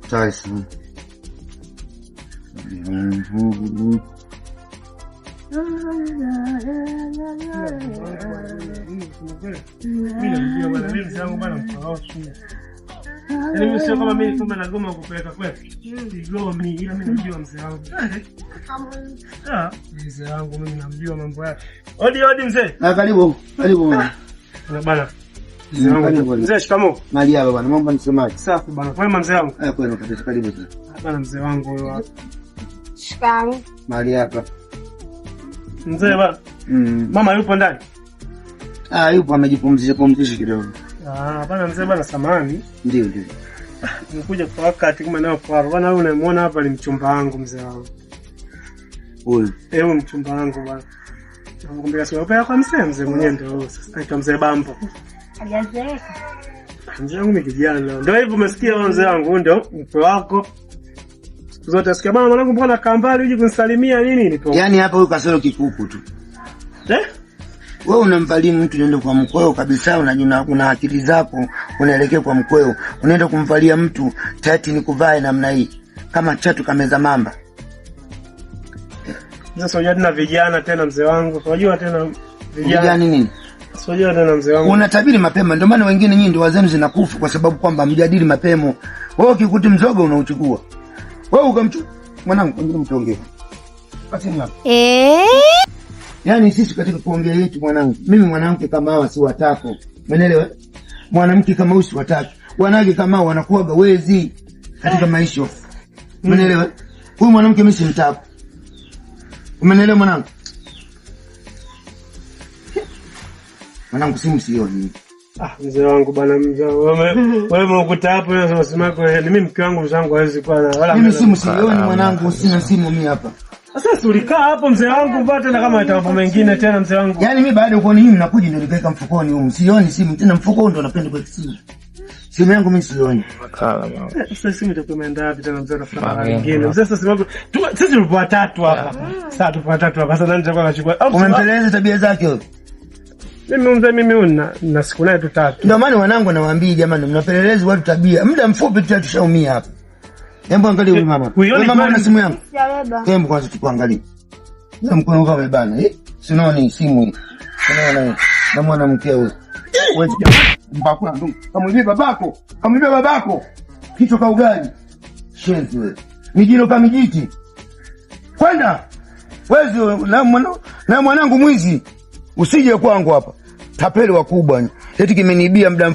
Tyson. Mimi sio kama mimi kumbe nagoma kupeleka kwetu. Sigomi ila mimi najua mzee wangu. Mzee wangu mimi namjua mambo yake. Odi mzee. Karibu. Na bana. Mzee wangu. Mzee shikamoo. Mali hapa bwana, mambo nisemaje? Safi bana. Kwema mzee wangu. Kwema kabisa, karibu sana. Bana mzee wangu huyo hapa. Shikamoo. Mali hapa. Mzee bana. Mama yupo ndani? Yupo amejipumzisha kidogo. Bana mzee bana samani. Ndio. Nikuja kwa wakati kama nao kwa bana wewe unamuona hapa ni mchumba wangu mzee wangu. Huyu. Huyu mchumba wangu bana. Nakwambia sio kwa mzee mwenyewe ndio sasa aitwa mzee Bambo. Alianzeka. Mzee wangu ni kijana. Ndio hivyo umesikia wewe mzee wangu ndio mpe wako. Siku zote asikia bana mwanangu mbona kambali uje kunisalimia nini nipo. Yaani hapa huyu kasoro kikuku tu. Wewe unamvalia mtu ndio kwa mkweo kabisa, una akili zako, unaelekea kwa mkweo. Unaenda kumvalia mtu tati ni kuvae namna hii kama chatu kameza mamba. Sasa unajua tena vijana tena mzee wangu. Unajua tena vijana nini? Unajua tena mzee wangu. Unatabiri mapema, ndio maana wengine nyinyi ndio wazenu zinakufa kwa sababu kwamba mjadili mapema. Wewe ukikuti mzoga unauchukua. Wewe ukamchukua mwanangu, ngine mtuongee. Asante hapo. Yaani sisi katika kuongea yetu mwanangu, mimi mwanamke kama hawa si watako. Umeelewa? Mwanamke kama huyu si watako. Wanawake kama hao wanakuwa wezi katika maisha. Umeelewa? Huyu mwanamke mimi si mtako. Umeelewa mwanangu? Mwanangu simu sioni. Mzee wangu bana mzee. Wewe mwakuta hapo na unasema kwa ni mimi mke wangu mzangu hawezi kuwa na wala mimi simu sioni mwanangu, sina simu mimi hapa. Sasa ulikaa hapo mzee wangu mpaka tena kama itapo mengine tena mzee wangu. Yaani mimi baada ya kuona nyinyi mnakuja ndio nikaweka mfukoni huko. Sioni simu tena, mfuko ndio napenda kwa simu. Simu yangu mimi sioni. Sasa simu itakuwa imeenda wapi tena mzee na wengine. Mzee sasa simu sisi tupo watatu hapa. Sasa tupo watatu hapa. Sasa nani atakuwa anachukua? Umempeleleza tabia zake huyo. Mimi na siku naye tu tatu. Ndio maana wanangu nawaambia jamani, mnapeleleza watu tabia. Muda mfupi tu tushaumia hapa. Hebu angalia huyu mama. Wewe mama una simu yangu? Hebu kwanza tukuangalie. Na mkono wako umebana. Sinaoni simu hii. Unaona na mwanamke huyu. Wewe mbako ndo. Kamwibia babako. Kichwa ka ugali. Shenzi wewe. Mijino kama mijiti. Kwenda. Wewe na mwanangu mwizi. Usije kwangu hapa. Tapeli wakubwa. Eti kimenibia muda